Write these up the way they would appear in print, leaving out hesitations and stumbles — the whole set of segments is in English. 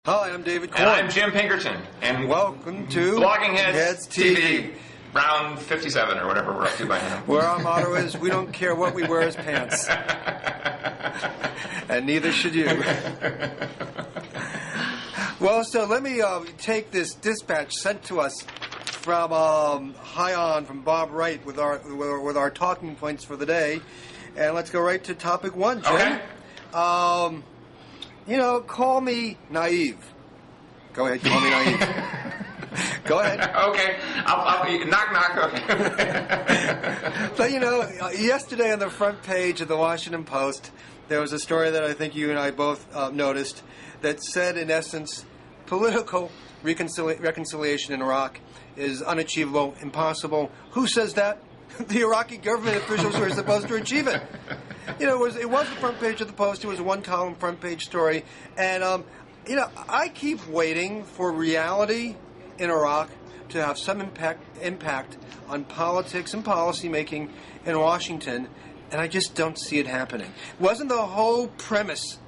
Hi, I'm David Gore. And I'm Jim Pinkerton. And welcome to Blogging Heads TV. Round 57 or whatever we're up to by now. Where our motto is, we don't care what we wear as pants. And neither should you. Well, so let me take this dispatch sent to us from high on from Bob Wright with our talking points for the day. And let's go right to topic one, Jim. Okay. Call me naive. Go ahead, call me naive. Go ahead. Okay. I'll knock. Okay. But, yesterday on the front page of the Washington Post, there was a story that I think you and I both noticed that said, in essence, political reconciliation in Iraq is unachievable, impossible. Who says that? The Iraqi government officials who are supposed to achieve it. It was the front page of the Post. It was a one-column front page story. And, I keep waiting for reality in Iraq to have some impact on politics and policymaking in Washington, and I just don't see it happening. Wasn't the whole premise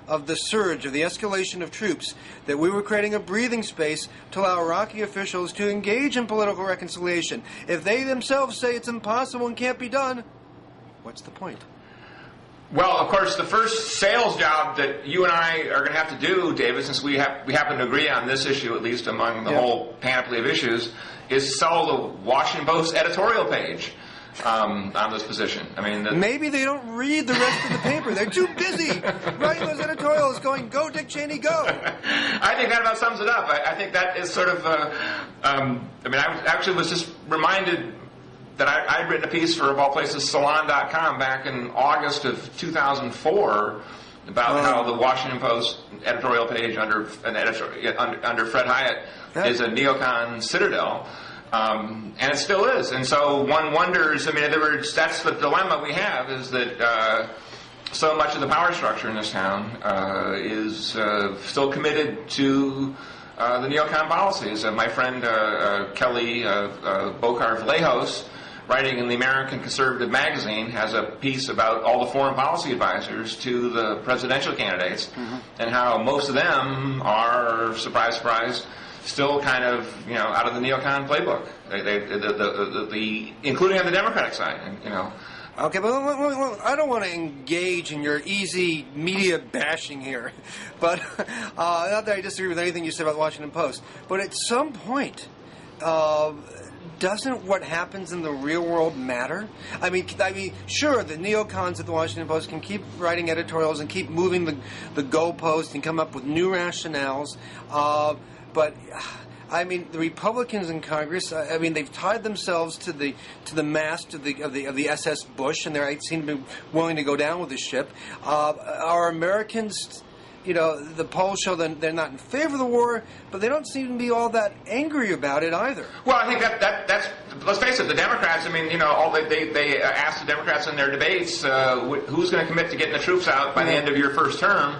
of the surge, of the escalation of troops, that we were creating a breathing space to allow Iraqi officials to engage in political reconciliation? If they themselves say it's impossible and can't be done, what's the point? Well, of course, the first sales job that you and I are going to have to do, David, since we happen to agree on this issue, at least among the whole panoply of issues, is sell the Washington Post editorial page on this position. I mean, maybe they don't read the rest of the paper. They're too busy writing those editorials going, go, Dick Cheney, go. I think that about sums it up. I think that is sort of, I actually was just reminded that I'd written a piece for, of all places, Salon.com back in August of 2004 about how the Washington Post editorial page under Fred Hyatt is a neocon citadel. And it still is. And so one wonders, in other words, that's the dilemma we have, is that so much of the power structure in this town is still committed to the neocon policies. My friend Kelly Bokar-Vallejos, writing in the American Conservative magazine, has a piece about all the foreign policy advisors to the presidential candidates, and how most of them are, surprise, surprise, still kind of, out of the neocon playbook. Including on the Democratic side, Okay, but I don't want to engage in your easy media bashing here. But not that I disagree with anything you said about the Washington Post. But at some point, doesn't what happens in the real world matter? I mean, sure, the neocons at the Washington Post can keep writing editorials and keep moving the goalpost and come up with new rationales. But the Republicans in Congress, they've tied themselves to the mast of the SS Bush, and they seem to be willing to go down with the ship. Are Americans, the polls show that they're not in favor of the war, but they don't seem to be all that angry about it either. Well, I think that's let's face it, the Democrats, they asked the Democrats in their debates, who's going to commit to getting the troops out by the end of your first term?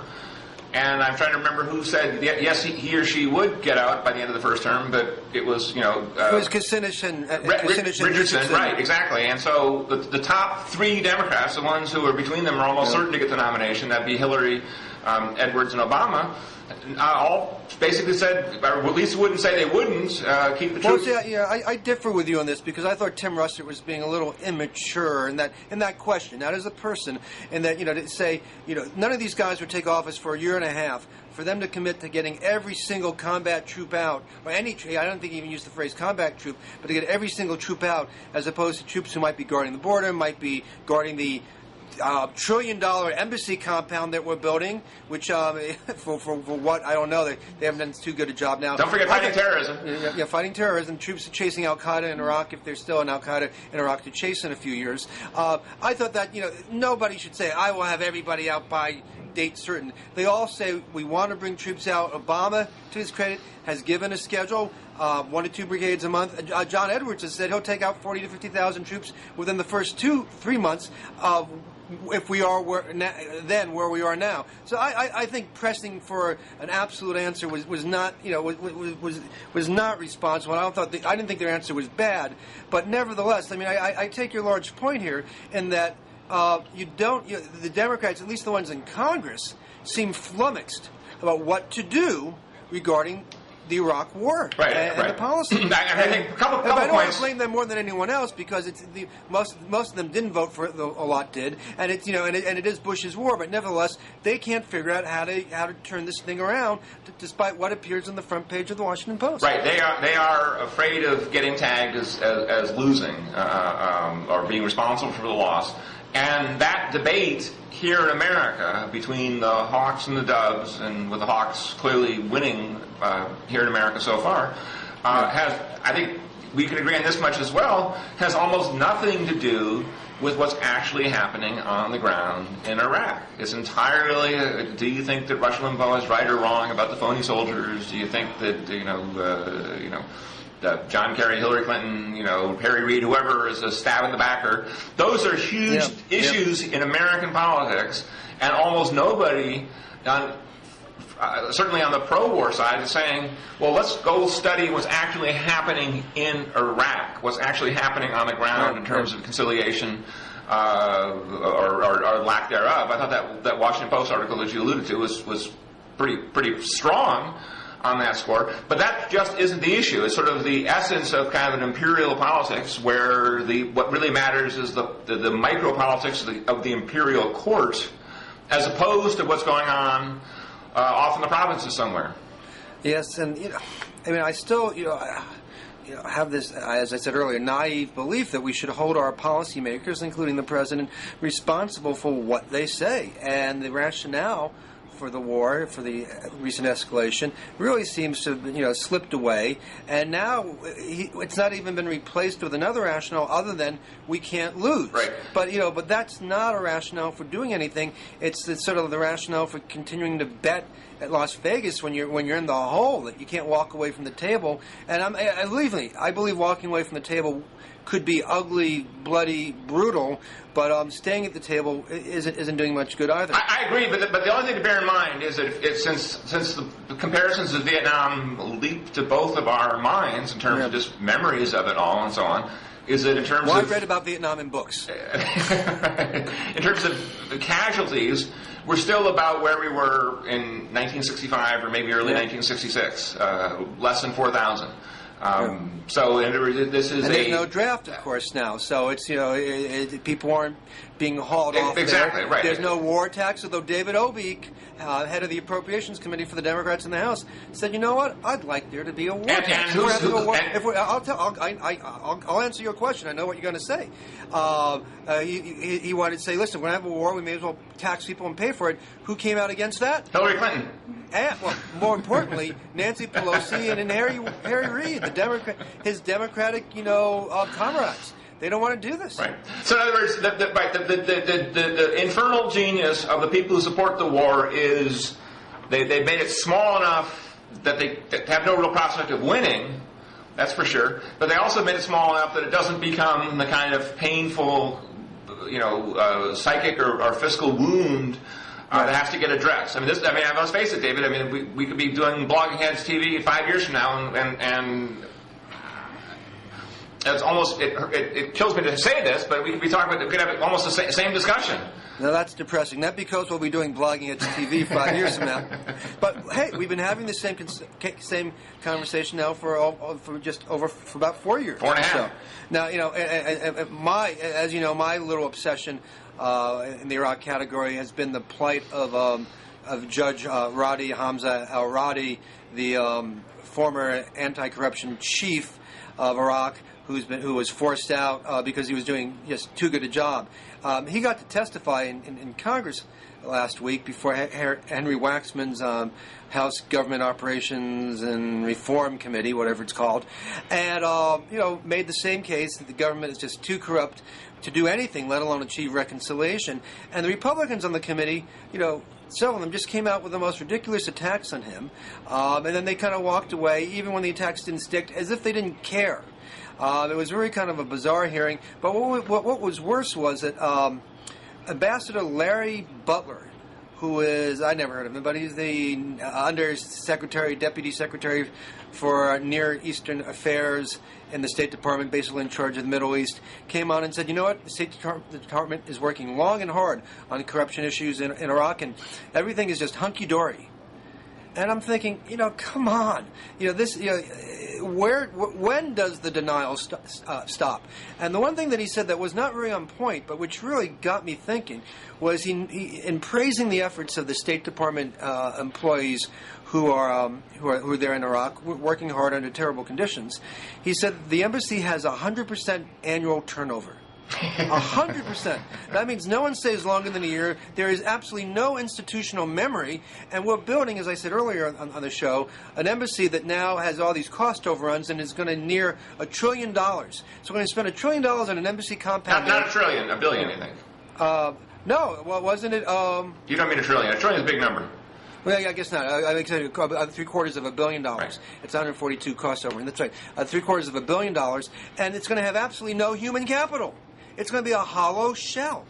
And I'm trying to remember who said yes, he or she would get out by the end of the first term, but it was, it was Kucinich and Richardson, right, exactly. And so the top three Democrats, the ones who are between them, are almost certain to get the nomination. That'd be Hillary, Edwards, and Obama. All basically said, or at least wouldn't say they wouldn't keep the troops. Well, I differ with you on this, because I thought Tim Russert was being a little immature in that question, not as a person, and that to say none of these guys would take office for a year and a half. For them to commit to getting every single combat troop out, or I don't think he even used the phrase combat troop, but to get every single troop out, as opposed to troops who might be guarding the border, might be guarding the $1 trillion embassy compound that we're building, which for what, I don't know. They haven't done too good a job now. Don't forget fighting terrorism. Yeah, fighting terrorism. Troops chasing Al-Qaeda in Iraq, if there's still an Al-Qaeda in Iraq to chase in a few years. I thought that, nobody should say, I will have everybody out by date certain. They all say, we want to bring troops out. Obama, to his credit, has given a schedule, 1 to 2 brigades a month. John Edwards has said he'll take out 40 to 50,000 troops within the first 2-3 months if we are where we are now. So I think pressing for an absolute answer was not was not responsible. I didn't think their answer was bad, but nevertheless, I take your large point here in that the Democrats, at least the ones in Congress, seem flummoxed about what to do regarding the Iraq War and the policy. I think a couple I don't want points. to blame them more than anyone else because it's most of them didn't vote for it, though a lot did, and it's and it is Bush's war. But nevertheless, they can't figure out how to turn this thing around, despite what appears on the front page of the Washington Post. Right, they are afraid of getting tagged as losing or being responsible for the loss, and that debate here in America between the Hawks and the Doves, and with the Hawks clearly winning here in America so far, has, I think we can agree on this much as well, has almost nothing to do with what's actually happening on the ground in Iraq. It's entirely, do you think that Rush Limbaugh is right or wrong about the phony soldiers? Do you think that, John Kerry, Hillary Clinton, Harry Reid, whoever is a stab in the backer? Those are huge issues in American politics, and almost nobody, certainly on the pro-war side, is saying, well, let's go study what's actually happening in Iraq, what's actually happening on the ground in terms of conciliation or lack thereof. I thought that Washington Post article that you alluded to was pretty strong on that score, but that just isn't the issue. It's sort of the essence of kind of an imperial politics, where what really matters is the micro politics of the imperial court, as opposed to what's going on off in the provinces somewhere. Yes, and I still have this, as I said earlier, naive belief that we should hold our policymakers, including the president, responsible for what they say, and the rationale for the war, for the recent escalation, really seems to have slipped away, and now it's not even been replaced with another rationale other than we can't lose. Right. But that's not a rationale for doing anything. It's sort of the rationale for continuing to bet at Las Vegas when you're in the hole, that you can't walk away from the table. And I believe walking away from the table could be ugly, bloody, brutal, but staying at the table isn't doing much good either. I agree, but the only thing to bear in mind is that since the comparisons of Vietnam leap to both of our minds in terms of just memories of it all and so on, is that in terms of... I read about Vietnam in books. In terms of the casualties, we're still about where we were in 1965 or maybe early 1966, less than 4,000. So this is there's no draft, of course, now. So it's people aren't being hauled off. Exactly there. right. There's no war tax. Although David Obeek, head of the Appropriations Committee for the Democrats in the House, said, "You know what? I'd like there to be a war tax." I'll answer your question. I know what you're going to say. He wanted to say, "Listen, we're going to have a war. We may as well tax people and pay for it." Who came out against that? Hillary Clinton. And, well, more importantly, Nancy Pelosi and Harry Reid, his Democratic, comrades. They don't want to do this. Right. So in other words, the infernal genius of the people who support the war is they've made it small enough that they have no real prospect of winning. That's for sure. But they also made it small enough that it doesn't become the kind of painful, psychic or fiscal wound that has to get addressed. Let's face it, David. We could be doing Blogging Heads TV 5 years from now, and it's almost it kills me to say this, but we could have almost the same discussion. Now that's depressing. Not because we'll be doing Blogging Heads TV 5 years from now, but hey, we've been having the same conversation now for about 4 years. 4.5. So, now my little obsession in the Iraq category has been the plight of Judge Radhi Hamza al-Radhi, the former anti-corruption chief of Iraq, who was forced out because he was doing just too good a job. He got to testify in Congress last week before Henry Waxman's House Government Operations and Reform Committee, whatever it's called, and made the same case that the government is just too corrupt to do anything, let alone achieve reconciliation. And the Republicans on the committee, several of them just came out with the most ridiculous attacks on him, and then they kind of walked away, even when the attacks didn't stick, as if they didn't care. It was really kind of a bizarre hearing. But what was worse was that Ambassador Larry Butler, who is, I never heard of him, but he's the Undersecretary, Deputy Secretary for Near Eastern Affairs in the State Department, basically in charge of the Middle East, came on and said, you know what, the State Department is working long and hard on corruption issues in Iraq, and everything is just hunky-dory. And I'm thinking, come on, this, when does the denial stop? And the one thing that he said that was not very on point, but which really got me thinking, was he in praising the efforts of the State Department employees who are there in Iraq, working hard under terrible conditions. He said the embassy has 100% annual turnover. 100%. That means no one stays longer than a year. There is absolutely no institutional memory, and we're building, as I said earlier on the show, an embassy that now has all these cost overruns and is going to near $1 trillion. So we're going to spend $1 trillion on an embassy compound. Not a trillion, $1 billion, I think. No, well, wasn't it? You don't mean $1 trillion. $1 trillion is a big number. Well, yeah, I guess not. I think it's $750 million. Right. It's 142 cost overrun. That's right. $750 million, and it's going to have absolutely no human capital. It's going to be a hollow shell.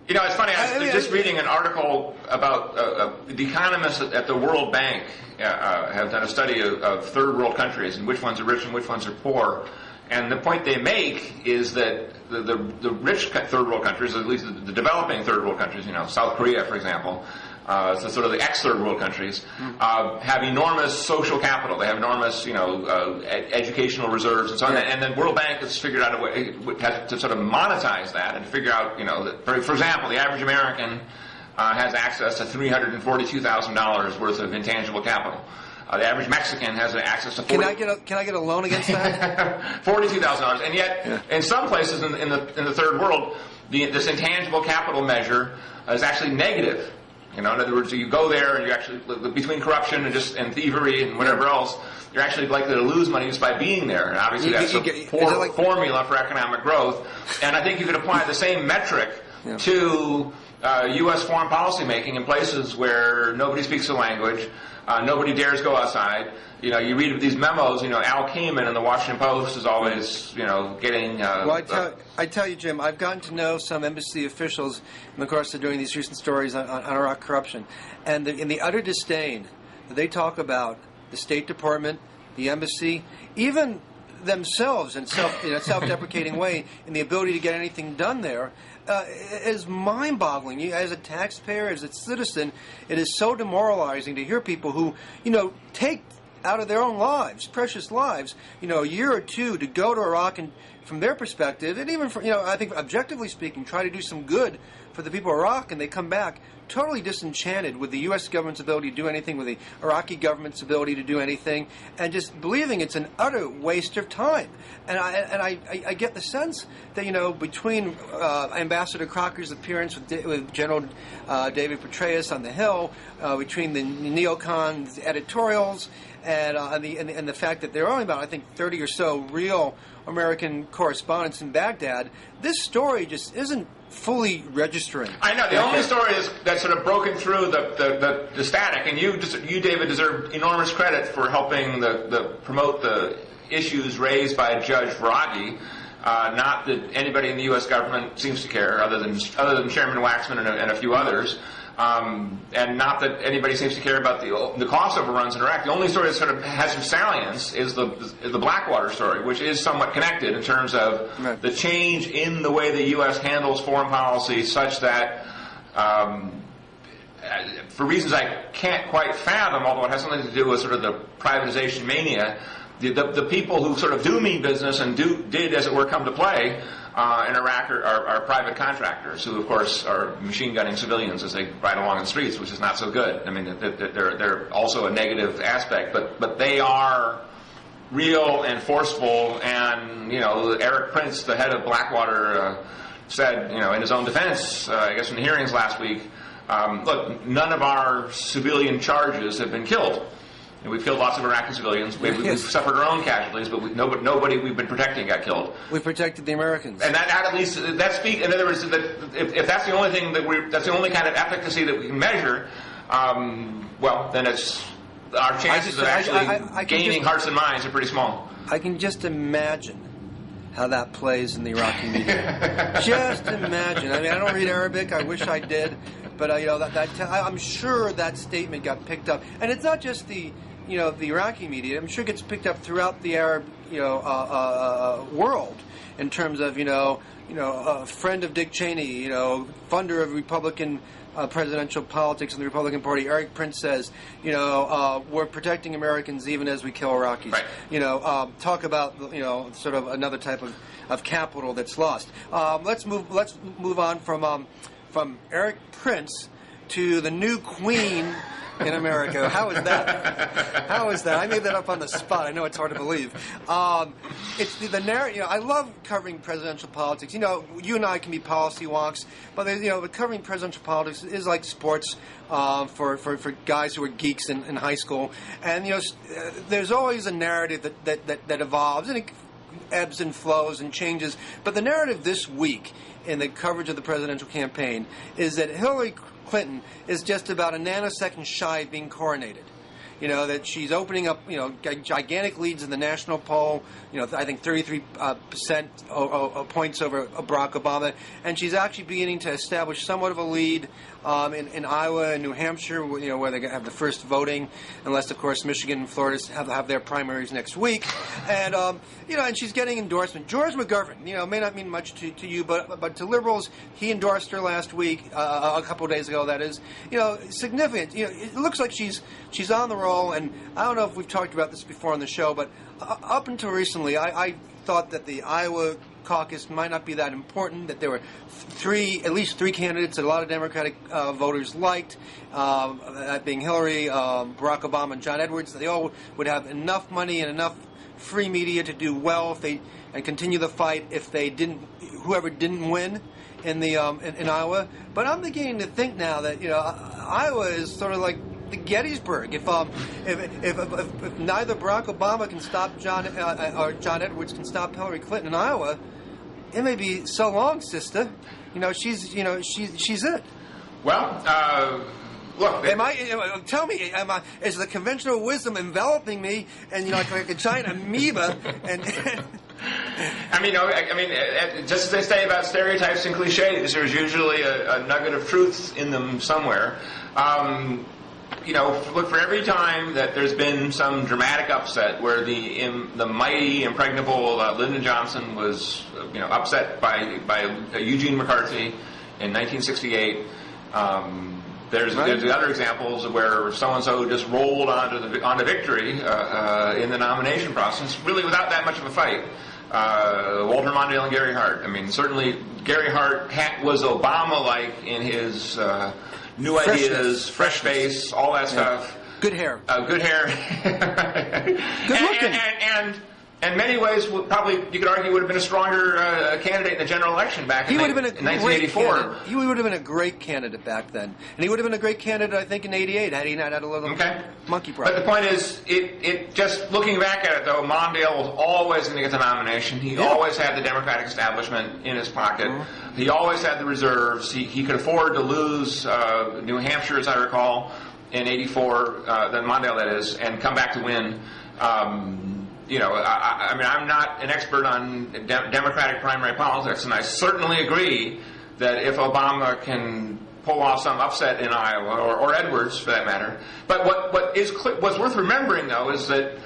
It's funny. I was just reading an article about the economists at the World Bank have done a study of third world countries and which ones are rich and which ones are poor. And the point they make is that the rich third world countries, at least the developing third world countries, South Korea, for example, so sort of the ex-third world countries, have enormous social capital. They have enormous, educational reserves and so on. And then World Bank has figured out a way to sort of monetize that and figure out, that, for example, the average American has access to $342,000 worth of intangible capital. The average Mexican has access to Can I get a loan against that? $42,000, and yet in some places in the third world, this intangible capital measure is actually negative. In other words, you go there and you actually, between corruption and thievery and whatever else, you're actually likely to lose money just by being there. And obviously that's a poor formula for economic growth. And I think you could apply the same metric to U.S. foreign policy making in places where nobody speaks the language, nobody dares go outside. You read these memos. Al Kamen in the Washington Post is always, getting. Well, I tell you, Jim, I've gotten to know some embassy officials in the course of doing these recent stories on Iraq corruption, and in the utter disdain that they talk about the State Department, the embassy, even themselves in self-deprecating way, in the ability to get anything done there. Is mind-boggling. As a taxpayer, as a citizen, it is so demoralizing to hear people who, take out of their own lives, precious lives, a year or two to go to Iraq and, from their perspective, and even from, I think objectively speaking, try to do some good for the people of Iraq, and they come back totally disenchanted with the U.S. government's ability to do anything, with the Iraqi government's ability to do anything, and just believing it's an utter waste of time. And I get the sense that, between Ambassador Crocker's appearance with General David Petraeus on the Hill, between the neocons editorials, and the fact that there are only about, I think, 30 or so real American correspondents in Baghdad, this story just isn't fully registering. I know. The only story that's sort of broken through the static, and you, David, deserve enormous credit for helping promote the issues raised by Judge Radhi. Not that anybody in the U.S. government seems to care, other than Chairman Waxman and a few others. And not that anybody seems to care about the cost overruns in Iraq. The only story that sort of has some salience is the Blackwater story, which is somewhat connected in terms of the change in the way the U.S. handles foreign policy, such that, for reasons I can't quite fathom, although it has something to do with sort of the privatization mania, the people who sort of do mean business and did, as it were, come to play in Iraq are private contractors who, of course, are machine gunning civilians as they ride along in the streets, which is not so good. I mean, they're also a negative aspect, but they are real and forceful. And Eric Prince, the head of Blackwater, said, in his own defense, I guess in the hearings last week, look, none of our civilian charges have been killed. And we've killed lots of Iraqi civilians. We've suffered our own casualties, but nobody we've been protecting got killed. We protected the Americans. And that at least in other words, if that's the only thing that's the only kind of efficacy that we can measure, well, then it's our chances of actually gaining hearts and minds are pretty small. I can just imagine how that plays in the Iraqi media. Just imagine. I mean, I don't read Arabic. I wish I did, but I'm sure that statement got picked up, and it's not just the Iraqi media. I'm sure it gets picked up throughout the Arab, world in terms of, a friend of Dick Cheney, funder of Republican presidential politics in the Republican Party. Eric Prince says, we're protecting Americans even as we kill Iraqis. Right. Talk about sort of another type of capital that's lost. Let's move on from Eric Prince to the new queen in America. How is that? How is that? I made that up on the spot. I know it's hard to believe. It's the narrative. I love covering presidential politics. You and I can be policy wonks, but but covering presidential politics is like sports for guys who are geeks in high school. And there's always a narrative that evolves and it ebbs and flows and changes. But the narrative this week in the coverage of the presidential campaign is that Hillary Clinton is just about a nanosecond shy of being coronated. That she's opening up, gigantic leads in the national poll, I think 33% points over Barack Obama, and she's actually beginning to establish somewhat of a lead in Iowa and New Hampshire, where they have the first voting, unless, of course, Michigan and Florida have their primaries next week. And, and she's getting endorsement. George McGovern, may not mean much to you, but to liberals, he endorsed her last week, a couple of days ago, that is. Significant. It looks like she's on the roll. And I don't know if we've talked about this before on the show, but up until recently, I thought that the Iowa caucus might not be that important, that there were at least three candidates that a lot of Democratic voters liked, that being Hillary, Barack Obama, and John Edwards. They all would have enough money and enough free media to do well and continue the fight if whoever didn't win in Iowa. But I'm beginning to think now that Iowa is sort of like the Gettysburg. If neither Barack Obama can stop or John Edwards can stop Hillary Clinton in Iowa, it may be so long, sister. She's it. Well, look. Tell me, is the conventional wisdom enveloping me, and like a giant amoeba, and just as they say about stereotypes and cliches, there's usually a nugget of truth in them somewhere. Look, for every time that there's been some dramatic upset where the mighty, impregnable Lyndon Johnson was, upset by Eugene McCarthy in 1968. There's other examples where so-and-so just rolled onto victory in the nomination process, really without that much of a fight. Walter Mondale and Gary Hart. Certainly Gary Hart was Obama-like in his new ideas, fresh face, all that stuff. Good hair. Good hair. Good looking. And in many ways, probably you could argue would have been a stronger candidate in the general election back in 1984. He would have been a great candidate back then. And he would have been a great candidate, I think, in 88 had he not had a little monkey problem. But the point is, it just looking back at it, though, Mondale was always going to get the nomination. He always had the Democratic establishment in his pocket. Mm-hmm. He always had the reserves. He could afford to lose New Hampshire, as I recall, in 84, then Mondale, that is, and come back to win. I'm not an expert on Democratic primary politics, and I certainly agree that if Obama can pull off some upset in Iowa, or Edwards for that matter. But what's worth remembering, though, is that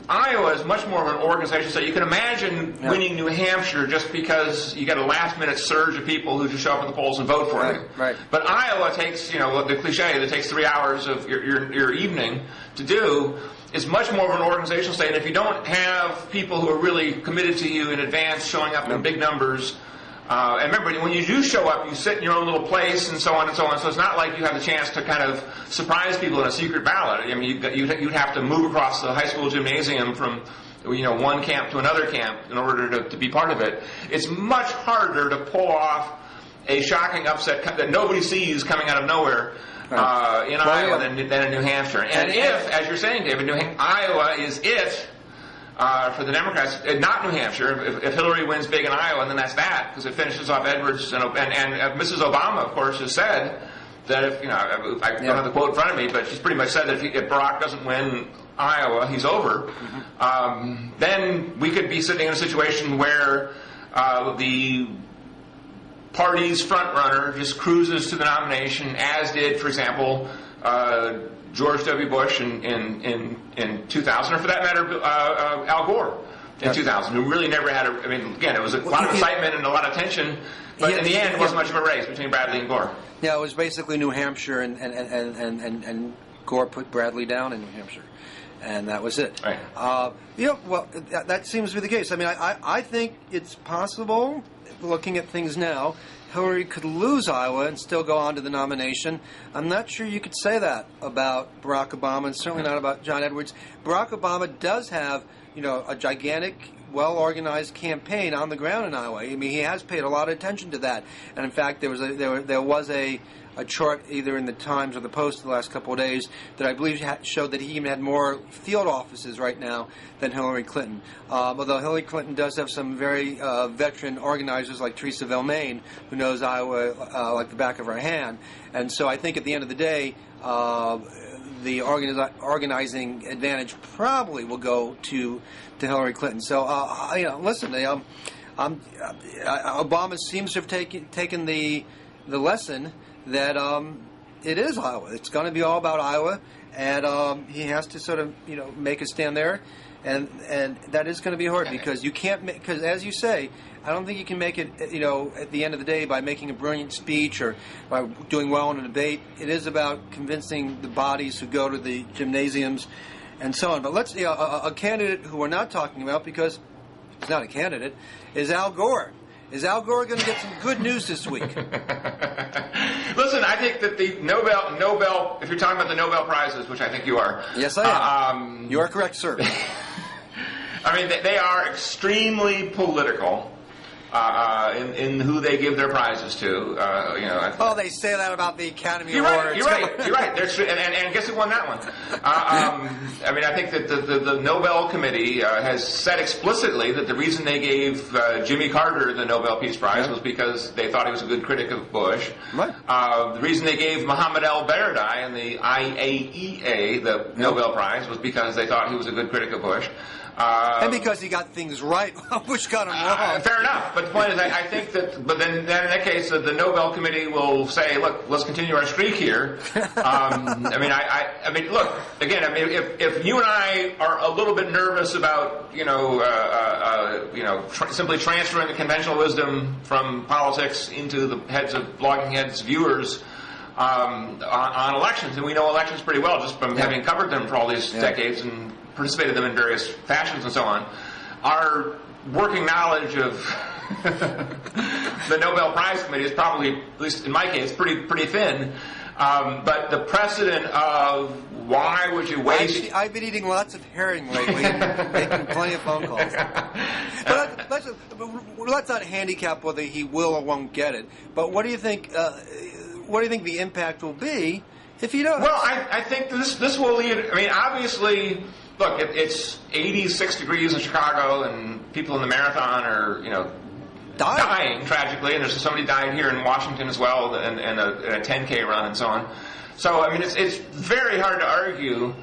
Iowa is much more of an organization, so you can imagine winning New Hampshire just because you get a last-minute surge of people who just show up at the polls and vote for you. Right. But Iowa takes, the cliche that takes 3 hours of your evening to do, is much more of an organizational state. And if you don't have people who are really committed to you in advance, showing up in big numbers, and remember, when you do show up, you sit in your own little place and so on and so on. So it's not like you have the chance to kind of surprise people in a secret ballot. You'd have to move across the high school gymnasium from one camp to another camp in order to be part of it. It's much harder to pull off a shocking upset that nobody sees coming out of nowhere in Iowa than in New Hampshire. And if, as you're saying, David, Iowa is it for the Democrats, not New Hampshire. If Hillary wins big in Iowa, then that's that, because it finishes off Edwards. And Mrs. Obama, of course, has said that if, I don't have the quote in front of me, but she's pretty much said that if Barack doesn't win Iowa, he's over. Mm-hmm. Then we could be sitting in a situation where the party's front runner just cruises to the nomination, as did, for example, George W. Bush in 2000, or for that matter, Al Gore in 2000, who really never had again, it was a lot of excitement and a lot of tension, but in the end, it wasn't much of a race between Bradley and Gore. Yeah, it was basically New Hampshire, and Gore put Bradley down in New Hampshire, and that was it. Right. Well, that seems to be the case. I mean, I think it's possible, looking at things now, Hillary could lose Iowa and still go on to the nomination. I'm not sure you could say that about Barack Obama, and certainly not about John Edwards. Barack Obama does have, a gigantic, well-organized campaign on the ground in Iowa. I mean, he has paid a lot of attention to that. And in fact, there was a chart either in the Times or the Post the last couple of days that I believe showed that he even had more field offices right now than Hillary Clinton. Although Hillary Clinton does have some very veteran organizers like Theresa Vilmain, who knows Iowa like the back of her hand. And so I think at the end of the day, the organizing advantage probably will go to Hillary Clinton. So, listen, Obama seems to have taken the lesson that it is Iowa. It's going to be all about Iowa, and he has to sort of make a stand there, and that is going to be hard because you can't because as you say, I don't think you can make it at the end of the day by making a brilliant speech or by doing well in a debate. It is about convincing the bodies who go to the gymnasiums and so on. But let's a candidate who we're not talking about because he's not a candidate is Al Gore. Is Al Gore going to get some good news this week? Listen, I think that the Nobel, if you're talking about the Nobel Prizes, which I think you are. Yes, I am. You are correct, sir. I mean, they are extremely political in who they give their prizes to. They say that about the Academy Awards. You're right. And guess who won that one? I mean, I think that the Nobel Committee has said explicitly that the reason they gave Jimmy Carter the Nobel Peace Prize was because they thought he was a good critic of Bush. Right. The reason they gave Mohammed El-Baradei and the IAEA the Nobel Prize was because they thought he was a good critic of Bush. And because he got things right, Bush got him wrong. Fair enough. But the point is, I think that, but then in that case, the Nobel Committee will say, look, let's continue our streak here. I mean, look, again, I mean, if you and I are a little bit nervous about, simply transferring the conventional wisdom from politics into the heads of blogging heads, viewers, on elections, and we know elections pretty well just from having covered them for all these decades and participated in them in various fashions and so on. Our working knowledge of the Nobel Prize Committee is probably, at least in my case, pretty thin. But the precedent of why would you waste... I've been eating lots of herring lately and making plenty of phone calls. But let's not handicap whether he will or won't get it. But what do you think? What do you think the impact will be if he does? Well, I think this will lead. I mean, obviously, look, it's 86 degrees in Chicago, and people in the marathon are dying tragically, and there's somebody died here in Washington as well, and a 10K run and so on. So, I mean, it's very hard to argue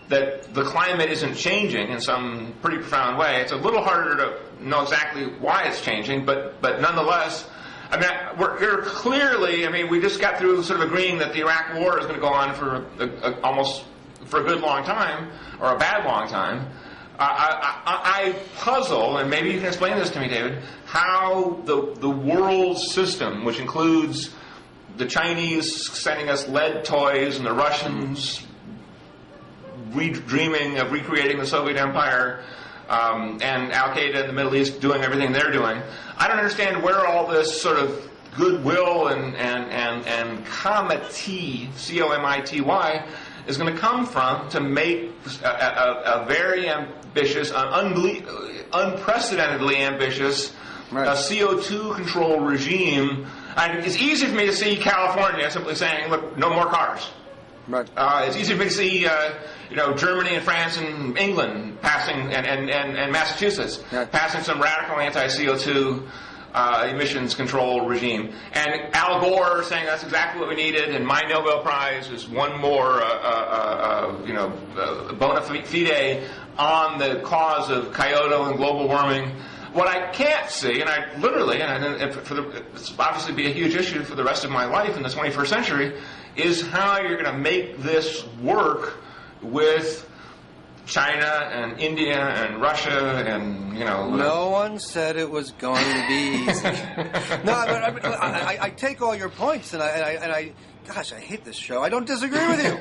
that the climate isn't changing in some pretty profound way. It's a little harder to know exactly why it's changing, but nonetheless, I mean, we're clearly, I mean, we just got through sort of agreeing that the Iraq War is going to go on for almost for a good long time, or a bad long time. I puzzle, and maybe you can explain this to me, David, how the world system, which includes the Chinese sending us lead toys and the Russians dreaming of recreating the Soviet Empire, and Al-Qaeda in the Middle East doing everything they're doing. I don't understand where all this sort of goodwill and comity, C-O-M-I-T-Y, is going to come from to make a very ambitious, unprecedentedly ambitious CO2 control regime. And it's easy for me to see California simply saying, look, no more cars. Right. It's easy for me to see, Germany and France and England passing, and Massachusetts passing some radical anti-CO2 emissions control regime. And Al Gore saying that's exactly what we needed, and my Nobel Prize is one more, bona fide on the cause of Kyoto and global warming. What I can't see, and I literally, it's obviously be a huge issue for the rest of my life in the 21st century, is how you're going to make this work with China and India and Russia and, you know... No one said it was going to be easy. No, but I take all your points, and I gosh, I hate this show. I don't disagree with you.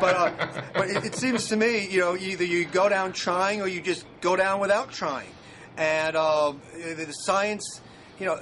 But it seems to me, you know, either you go down trying or you just go down without trying. And the science... You know,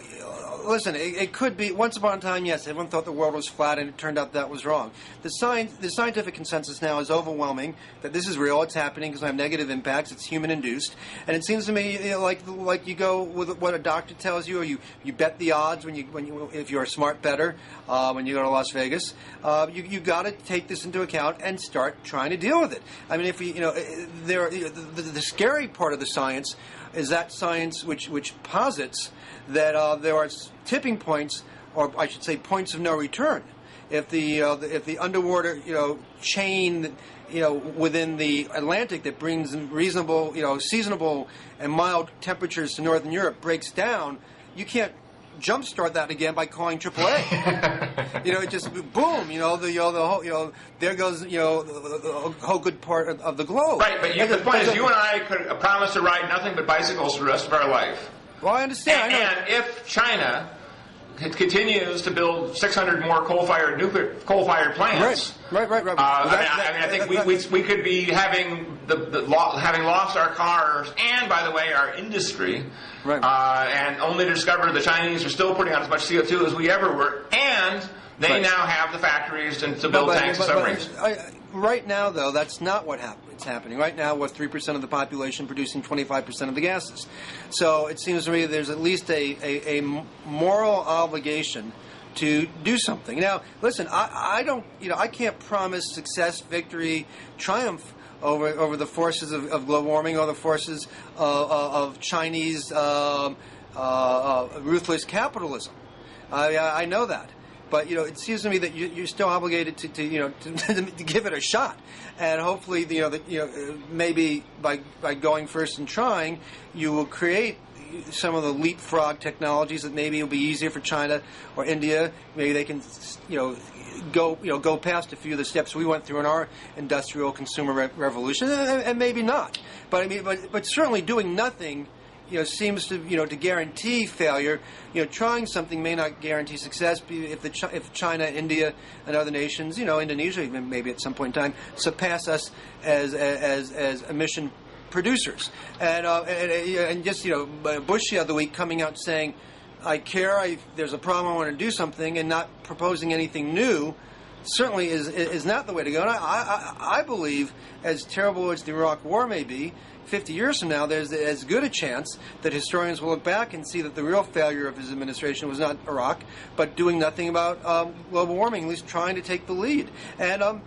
listen, it could be, once upon a time, yes, everyone thought the world was flat, and it turned out that was wrong. The scientific consensus now is overwhelming that this is real, it's happening, because I have negative impacts, it's human-induced. And it seems to me, you know, like you go with what a doctor tells you, or you bet the odds if you're a smart bettor, when you go to Las Vegas. You got to take this into account and start trying to deal with it. I mean, if we, you know, the scary part of the science is that science which posits that there are tipping points, or I should say points of no return. If the underwater, you know, chain, you know, within the Atlantic that brings reasonable, you know, seasonable and mild temperatures to Northern Europe breaks down, you can't jumpstart that again by calling AAA. You know, it just boom. You know, the whole, you know, there goes, you know, the whole good part of the globe. Right, but the point is, you and I could promise to ride nothing but bicycles for the rest of our life. Well, I understand. And if China continues to build 600 more coal-fired plants, right. I think we could be having having lost our cars and, by the way, our industry, and only to discover the Chinese are still putting out as much CO2 as we ever were, and they now have the factories to build tanks and submarines. Right now, though, that's not what's happening. Right now, 3% of the population producing 25% of the gases. So it seems to me there's at least a moral obligation to do something. Now, listen, I don't, you know, I can't promise success, victory, triumph over the forces of global warming or the forces of Chinese ruthless capitalism. I know that. But, you know, it seems to me that you're still obligated to give it a shot, and hopefully, maybe by going first and trying, you will create some of the leapfrog technologies that maybe will be easier for China or India. Maybe they can, go past a few of the steps we went through in our industrial consumer revolution, and maybe not. But I mean, but certainly doing nothing, seems to to guarantee failure. Trying something may not guarantee success. If China, India, and other nations, Indonesia even maybe at some point in time, surpass us as emission producers. And just Bush the other week coming out saying, I care. There's a problem. I want to do something, and not proposing anything new. Certainly is not the way to go. And I believe, as terrible as the Iraq War may be, 50 years from now, there's as good a chance that historians will look back and see that the real failure of his administration was not Iraq, but doing nothing about global warming, at least trying to take the lead. And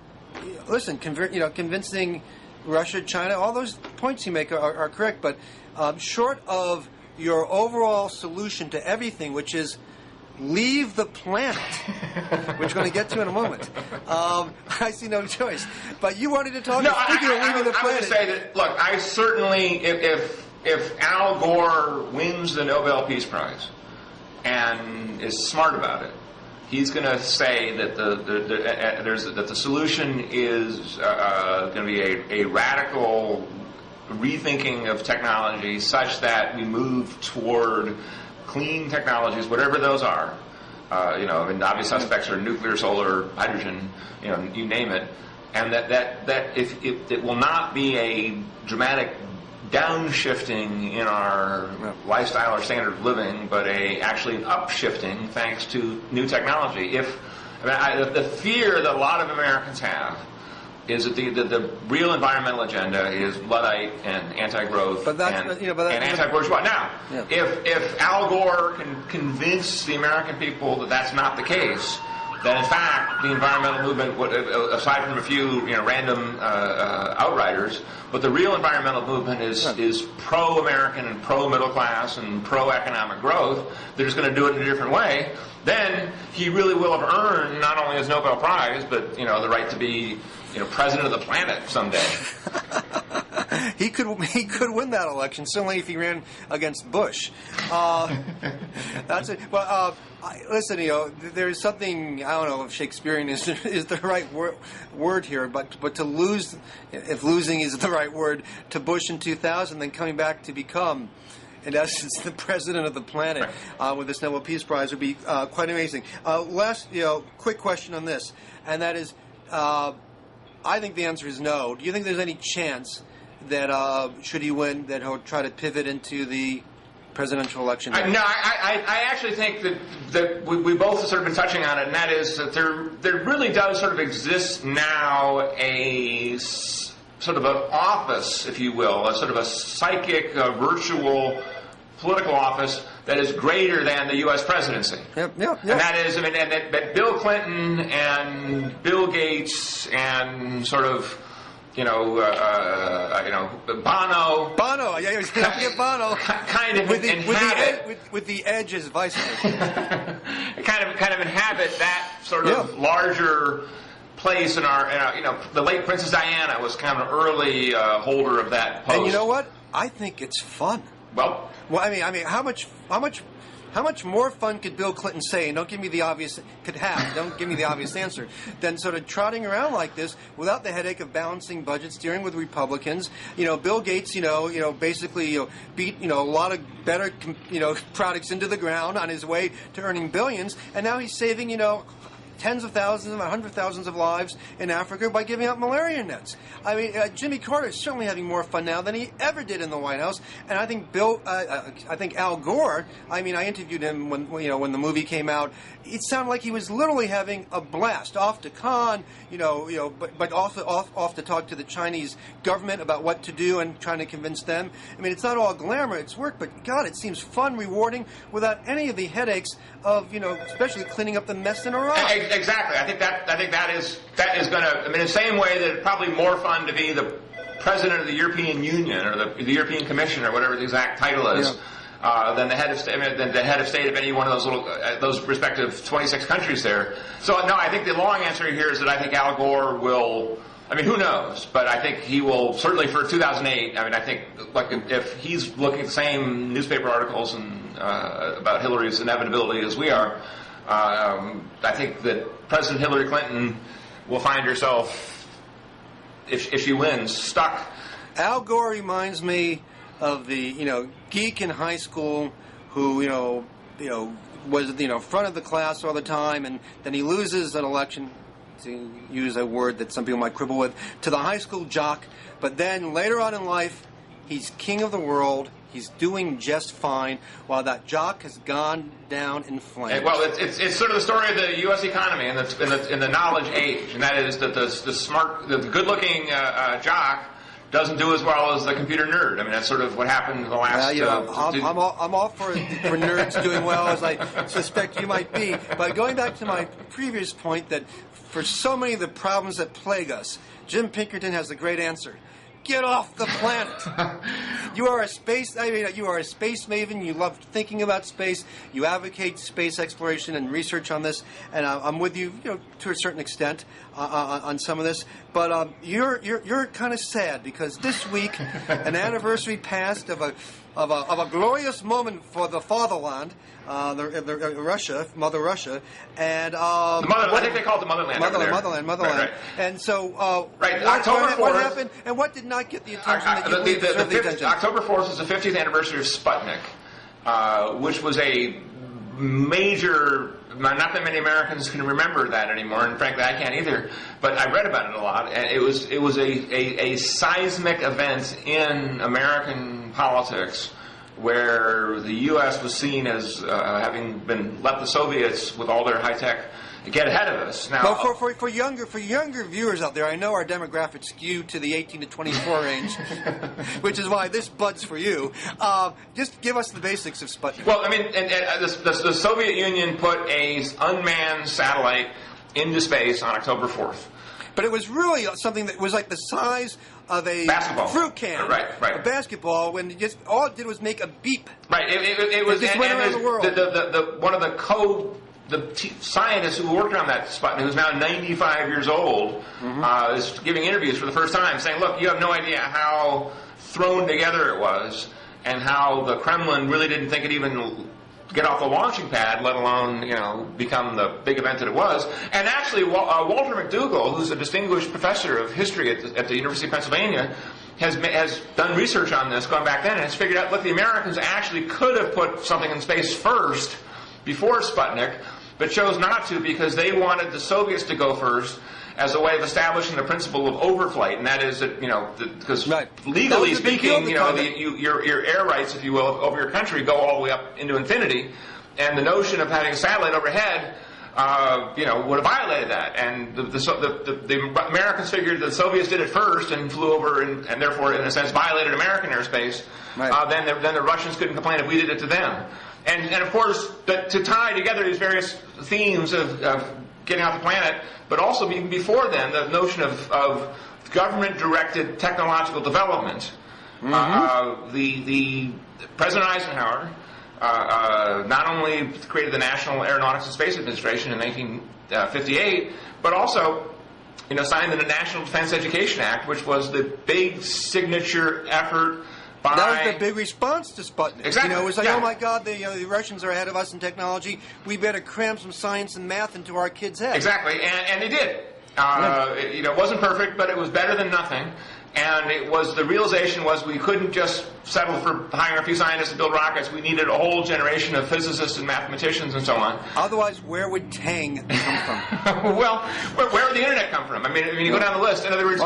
listen, convincing Russia, China, all those points you make are correct, but short of your overall solution to everything, which is leave the planet, which we're going to get to in a moment. I see no choice. But you wanted to talk. Speaking of leaving the planet, I would say that. Look, I certainly, if Al Gore wins the Nobel Peace Prize and is smart about it, he's going to say that the solution is going to be a radical rethinking of technology, such that we move toward clean technologies, whatever those are. And obvious suspects are nuclear, solar, hydrogen, you name it. And that if it will not be a dramatic downshifting in our lifestyle or standard of living, but actually an upshifting thanks to new technology. The fear that a lot of Americans have is that the real environmental agenda is Luddite and anti-growth and anti-bourgeois. Now, if Al Gore can convince the American people that that's not the case, then in fact the environmental movement, aside from a few random outriders, but the real environmental movement is pro-American and pro-middle class and pro-economic growth. They're just going to do it in a different way. Then he really will have earned not only his Nobel Prize, but the right to be president of the planet someday. he could win that election, certainly if he ran against Bush. That's it. But listen, there's something, I don't know if Shakespearean is the right word here, but to lose, if losing is the right word, to Bush in 2000, then coming back to become, in essence, the president of the planet with this Nobel Peace Prize would be quite amazing. Last, quick question on this, and that is, I think the answer is no. Do you think there's any chance that should he win, that he'll try to pivot into the presidential election? No, I actually think that we both have sort of been touching on it, and that is that there really does sort of exist now a sort of an office, if you will, a sort of a psychic, virtual political office that is greater than the U.S. presidency. Yep. And that is, and that Bill Clinton and Bill Gates and sort of, Bono. Bono, yeah, don't forget Bono. Kind of with the edge as vice president. kind of inhabit that sort of larger place in our, the late Princess Diana was kind of an early holder of that post. And you know what? I think it's fun. Well, I mean, how much more fun could Bill Clinton say? And don't give me the obvious answer. Than sort of trotting around like this without the headache of balancing budgets, dealing with Republicans. Bill Gates, basically, beat a lot of better, products into the ground on his way to earning billions, and now he's saving, tens of thousands, 100,000s of lives in Africa by giving out malaria nets. I mean, Jimmy Carter is certainly having more fun now than he ever did in the White House. And I think Al Gore. I mean, I interviewed him when the movie came out. It sounded like he was literally having a blast, off to Cannes, but also off to talk to the Chinese government about what to do and trying to convince them. I mean, it's not all glamour, it's work, but God, it seems fun, rewarding, without any of the headaches of especially cleaning up the mess in Iraq. Exactly. I think that is going to. I mean, the same way that it's probably more fun to be the president of the European Union or the European Commission or whatever the exact title is, than the head of state. Than the head of state of any one of those respective 26 countries there. So no, I think the long answer here is that I think Al Gore will. I mean, who knows? But I think he will, certainly for 2008. I mean, I think if he's looking at the same newspaper articles and about Hillary's inevitability as we are. I think that President Hillary Clinton will find herself, if she wins, stuck. Al Gore reminds me of the geek in high school who was front of the class all the time, and then he loses an election, to use a word that some people might quibble with, to the high school jock. But then later on in life, he's king of the world. He's doing just fine, while that jock has gone down in flames. Well, it's sort of the story of the U.S. economy in the knowledge age, and that is that the smart, the good-looking jock doesn't do as well as the computer nerd. I mean, that's sort of what happened in the last. I'm all for nerds doing well, as I suspect you might be. But going back to my previous point, that for so many of the problems that plague us, Jim Pinkerton has the great answer. Get off the planet. You are a space maven. You love thinking about space. You advocate space exploration and research on this, and I'm with you, to a certain extent on some of this. But you're kind of sad because this week an anniversary passed of a glorious moment for the fatherland, Russia, Mother Russia, and I think they call it the motherland. Motherland. Right. And so, October 4th, what happened, and what did not get the attention that you deserve the attention? October 4th is the 50th anniversary of Sputnik, which was a major. Not that many Americans can remember that anymore, and frankly, I can't either. But I read about it a lot, and it was a seismic event in American politics, where the U.S. was seen as having been let the Soviets with all their high tech get ahead of us. Now, for younger viewers out there, I know our demographics skew to the 18 to 24 range, which is why this bud's for you. Just give us the basics of Sputnik. Well, I mean, the Soviet Union put a unmanned satellite into space on October 4th. But it was really something that was like the size of a basketball fruit can, right. A basketball. When all it did was make a beep. Right. It was. It just went around the world. One of the scientist who worked on that Sputnik, who's now 95 years old, is giving interviews for the first time, saying, "Look, you have no idea how thrown together it was, and how the Kremlin really didn't think it even get off the launching pad, let alone become the big event that it was." And actually, Walter McDougall, who's a distinguished professor of history at the University of Pennsylvania, has done research on this, gone back then, and has figured out, look, the Americans actually could have put something in space first, before Sputnik, but chose not to because they wanted the Soviets to go first as a way of establishing the principle of overflight, and that is that because legally speaking, your air rights, if you will, over your country go all the way up into infinity, and the notion of having a satellite overhead, would have violated that, and the Americans figured the Soviets did it first and flew over and therefore, in a sense, violated American airspace. Right. Then the Russians couldn't complain if we did it to them. And of course, to tie together these various themes of getting off the planet, but also even before then, the notion of government-directed technological development. The President Eisenhower not only created the National Aeronautics and Space Administration in 1958, but also signed the National Defense Education Act, which was the big signature effort. That was the big response to Sputnik. Exactly. It was like, oh my God, the Russians are ahead of us in technology. We better cram some science and math into our kids' heads. Exactly, and they did. It wasn't perfect, but it was better than nothing. And the realization was we couldn't just settle for hiring a few scientists to build rockets. We needed a whole generation of physicists and mathematicians and so on. Otherwise, where would Tang come from? Well, where would the internet come from? I mean, you go down the list. In other words,